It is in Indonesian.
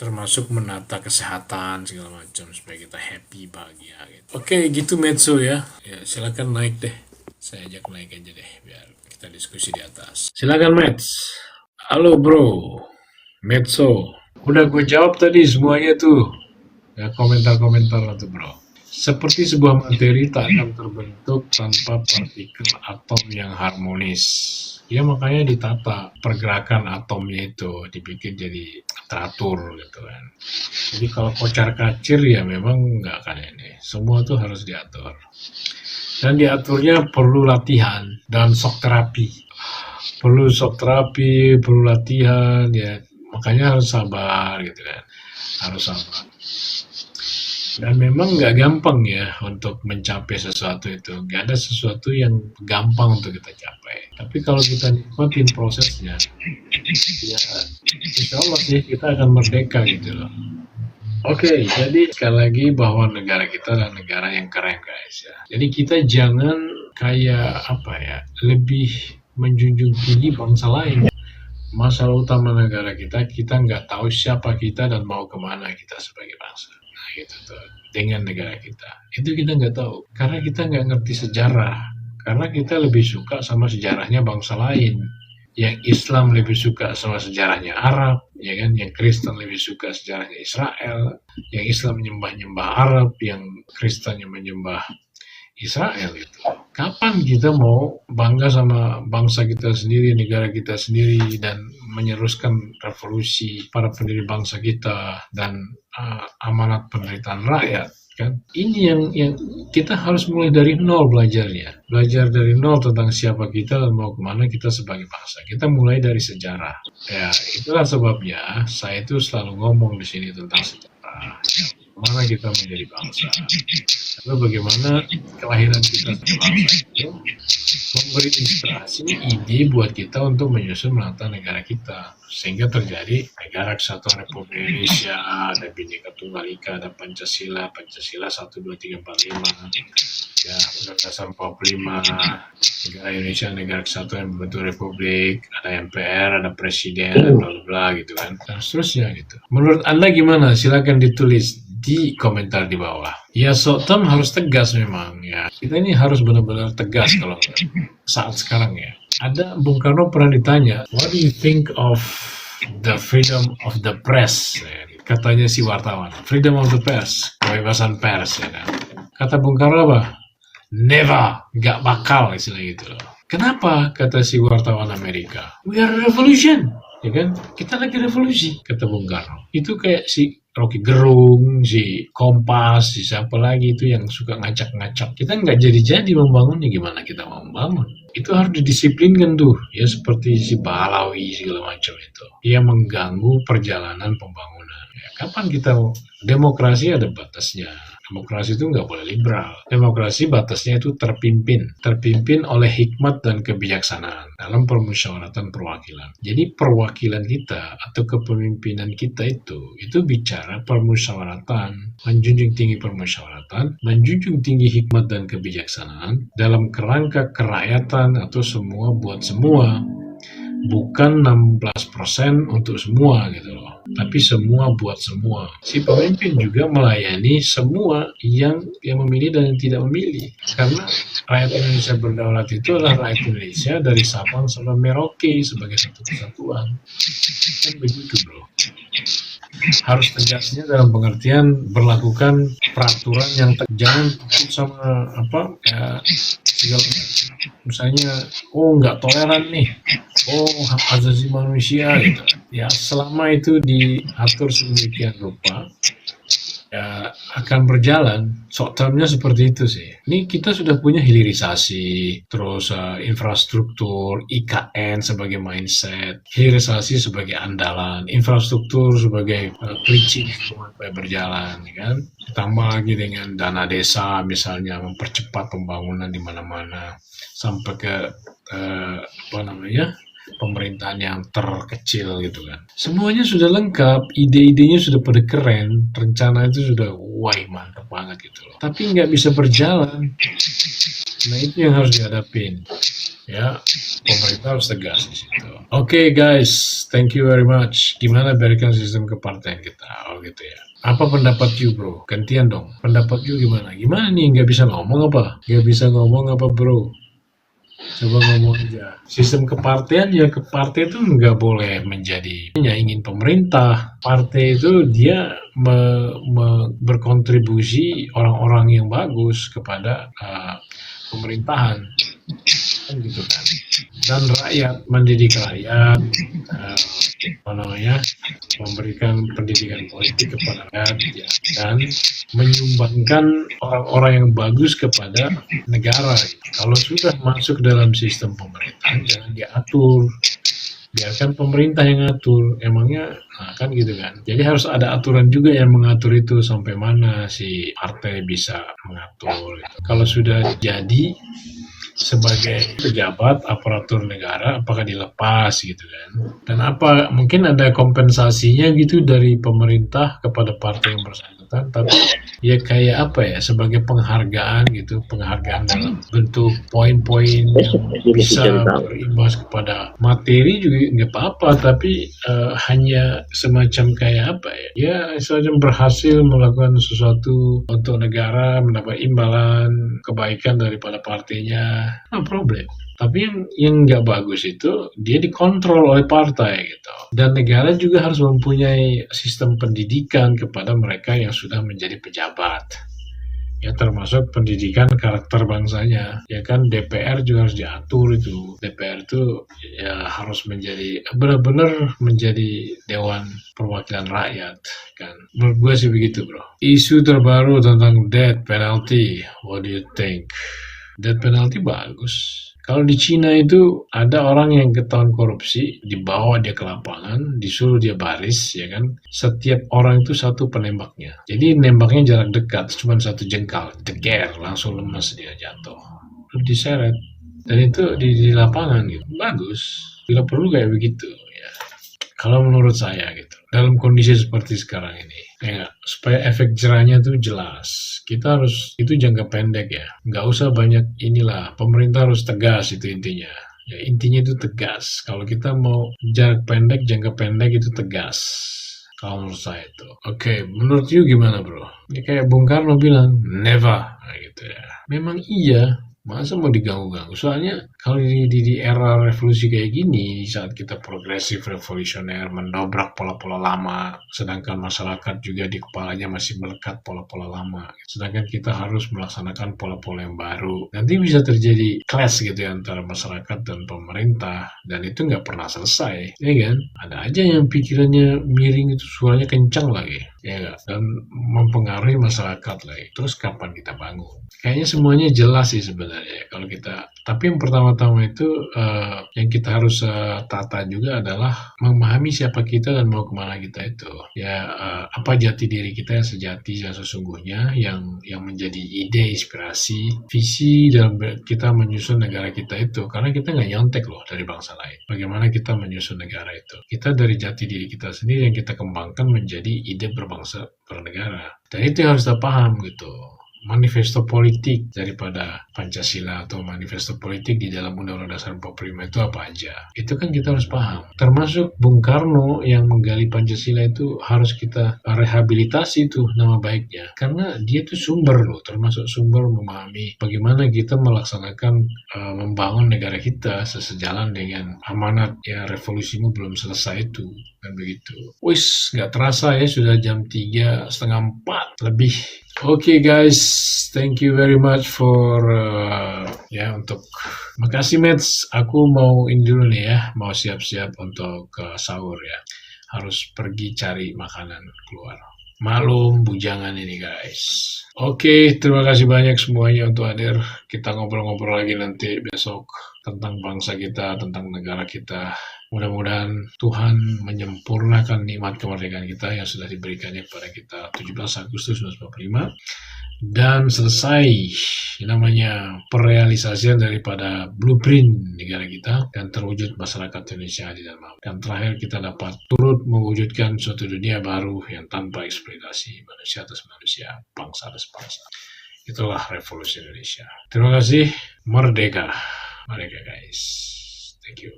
termasuk menata kesehatan segala macam supaya kita happy, bahagia gitu. Oke, gitu Medso ya. Ya, silakan naik deh. Saya ajak naik aja deh biar kita diskusi di atas. Silakan Meds. Halo bro, Medso. Udah gue jawab tadi semuanya tuh. Ya, komentar-komentar tuh bro. Seperti sebuah materi tak akan terbentuk tanpa partikel atom yang harmonis. Ya makanya ditata pergerakan atomnya itu dibikin jadi teratur gitu kan. Jadi kalau kocar kacir ya memang nggak akan ini. Semua tuh harus diatur. Dan diaturnya perlu latihan dan shock terapi. Perlu latihan ya. Makanya harus sabar gitu kan. Harus sabar. Dan memang nggak gampang ya untuk mencapai sesuatu itu. Nggak ada sesuatu yang gampang untuk kita capai. Tapi kalau kita nikmatin prosesnya, ya insya Allah sih kita akan merdeka gitu loh. Oke, jadi sekali lagi bahwa negara kita adalah negara yang keren guys ya. Jadi kita jangan kayak apa ya, lebih menjunjung tinggi bangsa lain. Masalah utama negara kita nggak tahu siapa kita dan mau kemana kita sebagai bangsa. Nah itu tuh, dengan negara kita. Itu kita nggak tahu, karena kita nggak ngerti sejarah. Karena kita lebih suka sama sejarahnya bangsa lain. Yang Islam lebih suka sama sejarahnya Arab, ya kan? Yang Kristen lebih suka sejarahnya Israel. Yang Islam menyembah-nyembah Arab, yang Kristennya menyembah Israel itu. Kapan kita mau bangga sama bangsa kita sendiri, negara kita sendiri, dan meneruskan revolusi para pendiri bangsa kita dan amanat penderitaan rakyat? Kan? Ini yang kita harus mulai dari nol belajarnya. Belajar dari nol tentang siapa kita dan mau kemana kita sebagai bangsa. Kita mulai dari sejarah. Ya, itulah sebabnya saya itu selalu ngomong di sini tentang sejarah. Bagaimana kita menjadi bangsa. Lalu bagaimana kelahiran kita sebagai bangsa itu memberi inspirasi, ide buat kita untuk menyusun menata negara kita. Sehingga terjadi negara kesatuan Republik Indonesia, ada Bhinneka Tunggal Ika, ada Pancasila 1, 2, 3, 4, 5, ya, Undang-Undang Dasar 45, negara Indonesia, negara kesatuan membentuk republik, ada MPR, ada presiden, bla bla bla gitu kan, dan seterusnya gitu. Menurut Anda gimana? Silakan ditulis di komentar di bawah. Ya, Sotom harus tegas memang ya. Kita ini harus benar-benar tegas kalau saat sekarang ya. Ada Bung Karno pernah ditanya, what do you think of the freedom of the press? Katanya si wartawan, freedom of the press, kebebasan pers ya kan. Kata Bung Karno apa? Never, nggak bakal istilah gitu loh. Kenapa? Kata si wartawan Amerika. We are a revolution. Ya kan? Kita lagi revolusi, kata Bung Karno. Itu kayak si Rocky Gerung, si Kompas, si siapa lagi itu yang suka ngacak-ngacak. Kita nggak jadi-jadi membangunnya, gimana kita mau membangun? Itu harus didisiplinkan tuh, ya seperti si Pahlawi segala macam itu. Dia mengganggu perjalanan pembangunan. Ya, kapan kita demokrasi ada batasnya. Demokrasi itu nggak boleh liberal. Demokrasi batasnya itu terpimpin oleh hikmat dan kebijaksanaan dalam permusyawaratan perwakilan. Jadi perwakilan kita atau kepemimpinan kita itu bicara permusyawaratan, menjunjung tinggi permusyawaratan, menjunjung tinggi hikmat dan kebijaksanaan dalam kerangka kerakyatan atau semua buat semua. Bukan 16% untuk semua gitu loh, tapi semua buat semua. Si pemimpin juga melayani semua yang memilih dan yang tidak memilih. Karena rakyat Indonesia berdaulat itu adalah rakyat Indonesia dari Sabang sampai Merauke sebagai satu kesatuan. Kan begitu bro. Harus tegasnya dalam pengertian berlakukan peraturan yang jangan takut sama apa ya segala misalnya nggak toleran nih, hak asasi manusia gitu ya, selama itu diatur sedemikian rupa ya akan berjalan. Short termnya seperti itu sih. Ini kita sudah punya hilirisasi, terus infrastruktur, IKN sebagai mindset, hilirisasi sebagai andalan, infrastruktur sebagai kelinci supaya berjalan, kan? Ditambah lagi dengan dana desa misalnya mempercepat pembangunan di mana-mana sampai ke pemerintahan yang terkecil gitu kan. Semuanya sudah lengkap, ide-idenya sudah pada keren, rencana itu sudah mantap banget gitu loh. Tapi nggak bisa berjalan. Nah itu yang harus dihadapin. Ya, pemerintah harus tegas di situ. Oke guys, thank you very much. Gimana berikan sistem kepartaian kita? Oh gitu ya. Apa pendapat you bro? Gantian dong. Pendapat you gimana? Gimana nih? Nggak bisa ngomong apa? Nggak bisa ngomong apa bro? Coba ngomong aja. Sistem kepartaian ya partai itu nggak boleh menjadi ingin pemerintah. Partai itu dia berkontribusi orang-orang yang bagus kepada pemerintahan. Kan gitu kan. Dan rakyat, mendidik rakyat, apa namanya, memberikan pendidikan politik kepada rakyat, ya, dan menyumbangkan orang-orang yang bagus kepada negara. Kalau sudah masuk dalam sistem pemerintahan, jangan diatur, biarkan pemerintah yang ngatur. Emangnya, nah kan gitu kan. Jadi harus ada aturan juga yang mengatur itu sampai mana si partai bisa mengatur. Kalau sudah jadi sebagai pejabat aparatur negara, apakah dilepas gitu kan? Dan apa mungkin ada kompensasinya gitu dari pemerintah kepada partai yang bersangkutan, tapi ya kayak apa ya, sebagai penghargaan gitu, penghargaan dalam bentuk poin-poin yang bisa berimbas kepada materi juga nggak apa-apa, tapi hanya semacam kayak apa ya, ya semacam berhasil melakukan sesuatu untuk negara, mendapat imbalan kebaikan daripada partainya, no problem. Tapi yang nggak bagus itu dia dikontrol oleh partai gitu. Dan negara juga harus mempunyai sistem pendidikan kepada mereka yang sudah menjadi pejabat. Ya termasuk pendidikan karakter bangsanya. Ya kan DPR juga harus diatur itu. DPR itu ya harus menjadi benar-benar menjadi dewan perwakilan rakyat kan. Menurut gue sih begitu bro. Isu terbaru tentang death penalty. What do you think? Death penalty bagus. Kalau di Cina itu ada orang yang ketahuan korupsi, dibawa dia ke lapangan, disuruh dia baris, ya kan? Setiap orang itu satu penembaknya. Jadi nembaknya jarak dekat, cuma satu jengkal, deger, langsung lemas dia jatuh. Lalu diseret. Dan itu di lapangan gitu. Bagus. Bila perlu kayak begitu. Ya. Kalau menurut saya gitu. Dalam kondisi seperti sekarang ini. Ya, supaya efek jerahnya itu jelas. Kita harus, itu jangka pendek ya. Nggak usah banyak inilah. Pemerintah harus tegas itu intinya. Ya, intinya itu tegas. Kalau kita mau jarak pendek, jangka pendek itu tegas. Kalau menurut saya itu. Oke, menurut you gimana bro? Ya, kayak Bung Karno bilang, never. Nah, gitu ya. Memang iya. Masa mau diganggu-ganggu? Soalnya kalau di era revolusi kayak gini, saat kita progresif revolusioner, mendobrak pola-pola lama, sedangkan masyarakat juga di kepalanya masih melekat pola-pola lama. Sedangkan kita harus melaksanakan pola-pola yang baru. Nanti bisa terjadi clash gitu ya antara masyarakat dan pemerintah, dan itu nggak pernah selesai, ya kan? Ada aja yang pikirannya miring itu suaranya kencang lagi, ya gak? Dan mempengaruhi masyarakat lagi. Terus kapan kita bangun? Kayaknya semuanya jelas sih sebenarnya kalau kita. Tapi yang pertama-tama itu yang kita harus tata juga adalah memahami siapa kita dan mau kemana kita itu. Ya apa jati diri kita yang sejati yang sesungguhnya, yang menjadi ide, inspirasi, visi dalam kita menyusun negara kita itu. Karena kita nggak nyontek loh dari bangsa lain. Bagaimana kita menyusun negara itu? Kita dari jati diri kita sendiri yang kita kembangkan menjadi ide berbangsa bernegara. Dan itu yang harus kita paham gitu. Manifesto politik daripada Pancasila atau manifesto politik di dalam Undang-Undang Dasar 45 itu apa aja. Itu kan kita harus paham. Termasuk Bung Karno yang menggali Pancasila itu harus kita rehabilitasi tuh nama baiknya. Karena dia tuh sumber loh, termasuk sumber memahami bagaimana kita melaksanakan membangun negara kita sejalan dengan amanat ya revolusimu belum selesai itu. Dan begitu. Wis, nggak terasa ya sudah jam 3:30 lebih. Oke guys, thank you very much for ya untuk makasih Mets. Aku mau ini dulu nih ya, mau siap-siap untuk sahur ya. Harus pergi cari makanan keluar. Malum bujangan ini guys. Oke, terima kasih banyak semuanya untuk hadir. Kita ngobrol-ngobrol lagi nanti besok tentang bangsa kita, tentang negara kita. Mudah-mudahan Tuhan menyempurnakan nikmat kemerdekaan kita yang sudah diberikannya kepada kita 17 Agustus 1945 dan selesai namanya perealisasian daripada blueprint negara kita dan terwujud masyarakat Indonesia di dalam. Dan terakhir kita dapat turut mewujudkan suatu dunia baru yang tanpa eksploitasi manusia atas manusia, bangsa atas bangsa. Itulah revolusi Indonesia. Terima kasih. Merdeka, merdeka guys. Thank you.